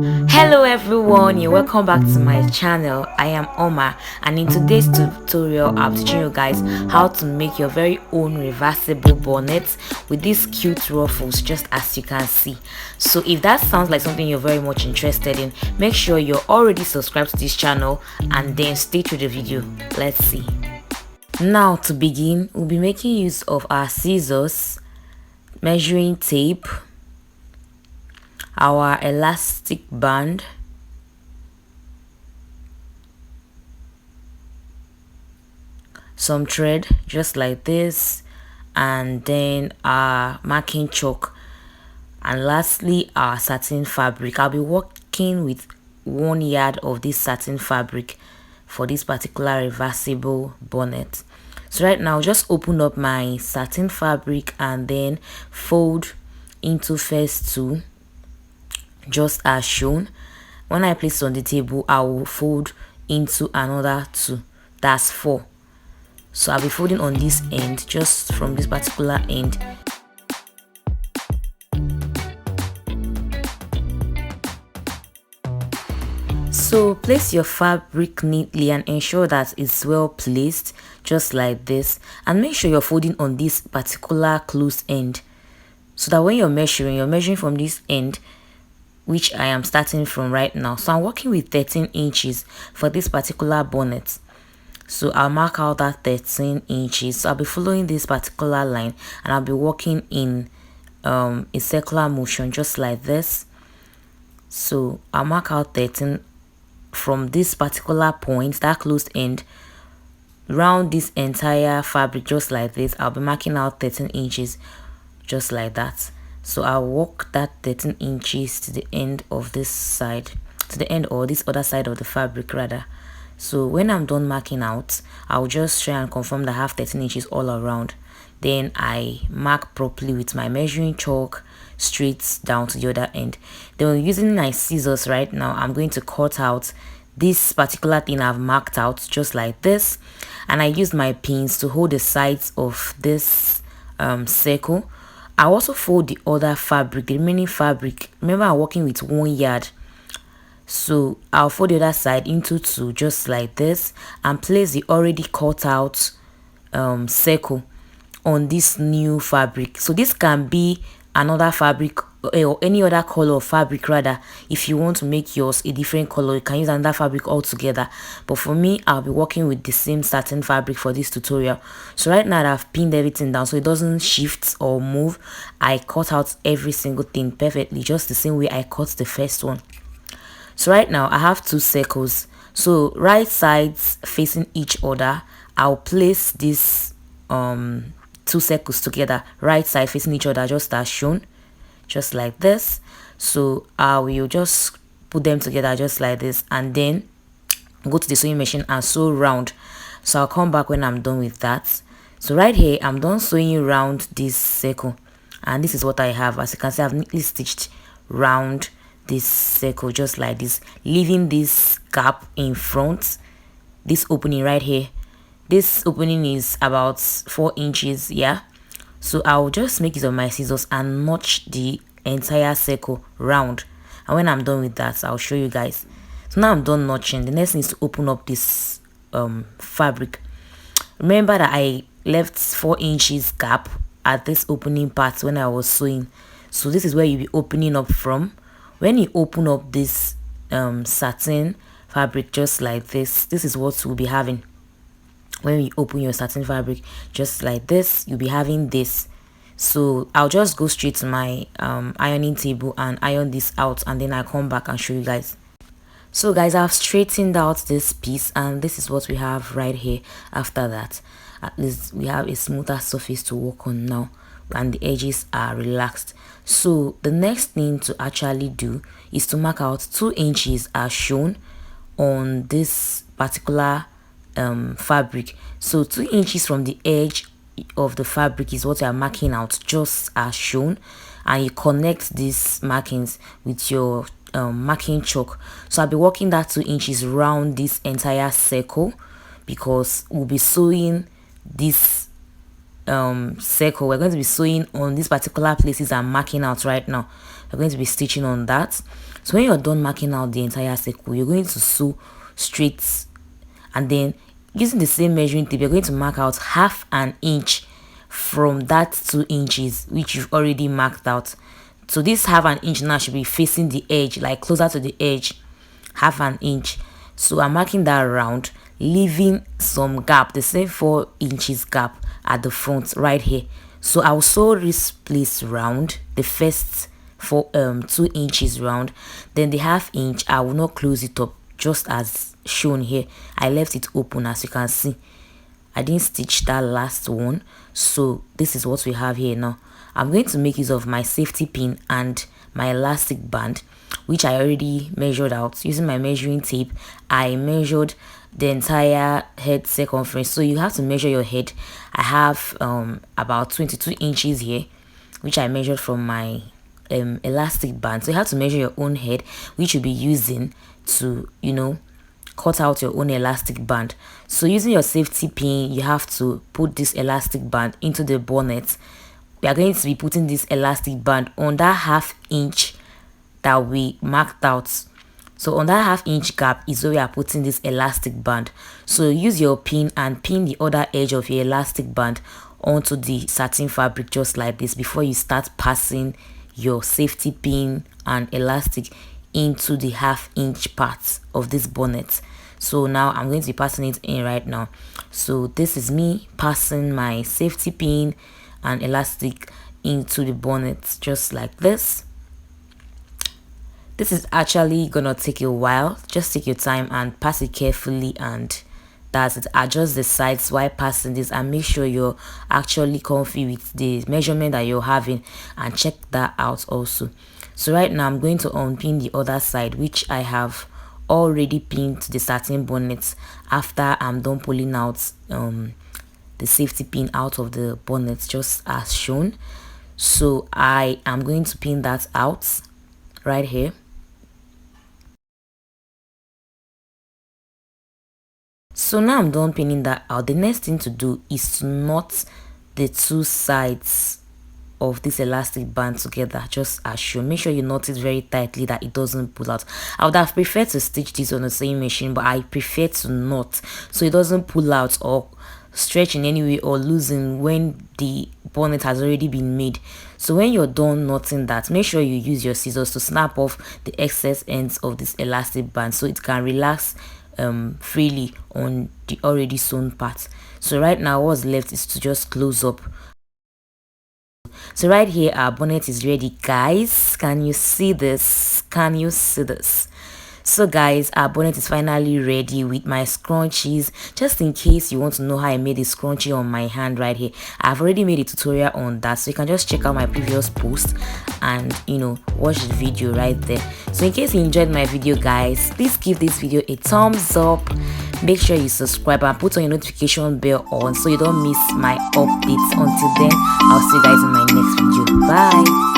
Hello everyone, you're welcome back to my channel. I am Oma, and in today's tutorial I'm teaching you guys how to make your very own reversible bonnet with these cute ruffles, just as you can see. So if that sounds like something you're very much interested in, make sure you're already subscribed to this channel and then stay through the video. Let's see. Now to begin, we'll be making use of our scissors, measuring tape, our elastic band, some thread just like this, and then our marking chalk, and lastly our satin fabric. I'll be working with 1 yard of this satin fabric for this particular reversible bonnet. So right now, just open up my satin fabric and then fold into first 2, just as shown. When I place it on the table, I will fold into another 2, that's 4. So I'll be folding on this end, just from this particular end. So place your fabric neatly and ensure that it's well placed, just like this, and make sure you're folding on this particular closed end, so that when you're measuring from this end, which I am starting from right now. So I'm working with 13 inches for this particular bonnet. So I'll mark out that 13 inches. So I'll be following this particular line and I'll be working in a circular motion, just like this. So I'll mark out 13 from this particular point, that closed end, round this entire fabric, just like this. I'll be marking out 13 inches, just like that. So I'll walk that 13 inches to the end of this side, to the end, or this other side of the fabric rather. So when I'm done marking out, I'll just try and confirm that I have 13 inches all around. Then I mark properly with my measuring chalk straight down to the other end. Then using my scissors right now, I'm going to cut out this particular thing I've marked out, just like this. And I use my pins to hold the sides of this circle. I also fold the other fabric, the remaining fabric. Remember, I'm working with 1 yard. So I'll fold the other side into 2, just like this, and place the already cut out circle on this new fabric. So this can be another fabric or any other color of fabric rather. If you want to make yours a different color, you can use another fabric altogether, but for me, I'll be working with the same satin fabric for this tutorial. So right now that I've pinned everything down so it doesn't shift or move, I cut out every single thing perfectly, just the same way I cut the first one. So right now I have 2 circles, so right sides facing each other. I'll place these 2 circles together, right side facing each other, just as shown, just like this. So I will just put them together just like this, and then go to the sewing machine and sew round. So I'll come back when I'm done with that. So right here, I'm done sewing around this circle, and this is what I have. As you can see, I've neatly stitched round this circle, just like this, leaving this gap in front, this opening right here. This opening is about 4 inches, yeah. So I'll just make use of my scissors and notch the entire circle round, and when I'm done with that, I'll show you guys. So now I'm done notching. The next thing is to open up this fabric. Remember that I left 4 inches gap at this opening part when I was sewing, so this is where you'll be opening up from. When you open up this satin fabric, just like this, this is what we'll be having. When you open your satin fabric, just like this, you'll be having this. So I'll just go straight to my ironing table and iron this out, and then I'll come back and show you guys. So guys, I've straightened out this piece, and this is what we have right here. After that, at least we have a smoother surface to work on now, and the edges are relaxed. So the next thing to actually do is to mark out 2 inches as shown on this particular fabric. So 2 inches from the edge of the fabric is what you are marking out, just as shown, and you connect these markings with your marking chalk. So I'll be working that 2 inches around this entire circle, because we'll be sewing this circle. We're going to be sewing on these particular places I'm marking out right now. We're going to be stitching on that. So when you're done marking out the entire circle, you're going to sew straight, and then using the same measuring tape, you're going to mark out half an inch from that 2 inches which you've already marked out. So this half an inch now should be facing the edge, like closer to the edge, half an inch. So I'm marking that round, leaving some gap, the same 4 inches gap at the front right here. So I'll sew this place round, the first 2 inches round, then the half inch I will not close it up, just as shown here. I left it open, as you can see. I didn't stitch that last one, so this is what we have here now. I'm going to make use of my safety pin and my elastic band, which I already measured out using my measuring tape. I measured the entire head circumference, so you have to measure your head. I have about 22 inches here, which I measured from my elastic band. So you have to measure your own head, which you'll be using to, you know, cut out your own elastic band. So using your safety pin, you have to put this elastic band into the bonnet. We are going to be putting this elastic band on that half inch that we marked out. So on that half inch gap is where we are putting this elastic band. So use your pin and pin the other edge of your elastic band onto the satin fabric, just like this, before you start passing your safety pin and elastic into the half inch part of this bonnet. So now I'm going to be passing it in right now. So this is me passing my safety pin and elastic into the bonnet, just like this. This is actually gonna take a while. Just take your time and pass it carefully, and that's it. Adjust the sides while passing this, and make sure you're actually comfy with the measurement that you're having, and check that out also. So right now I'm going to unpin the other side, which I have already pinned to the satin bonnet after I'm done pulling out the safety pin out of the bonnet, just as shown. So I am going to pin that out right here. So now I'm done pinning that out. The next thing to do is to knot the two sides of this elastic band together, just as shown. Make sure you knot it very tightly that it doesn't pull out. I would have preferred to stitch this on the same machine, but I prefer to knot so it doesn't pull out or stretch in any way or loosen when the bonnet has already been made. So when you're done knotting that, make sure you use your scissors to snap off the excess ends of this elastic band so it can relax freely on the already sewn part. So right now what's left is to just close up. So right here our bonnet is ready, guys. Can you see this? Can you see this? So guys, our bonnet is finally ready with my scrunchies. Just in case you want to know how I made a scrunchie on my hand right here, I've already made a tutorial on that, so you can just check out my previous post and, you know, watch the video right there. So in case you enjoyed my video, guys, please give this video a thumbs up. Make sure you subscribe and put on your notification bell on so you don't miss my updates. Until then, I'll see you guys in my next video. Bye.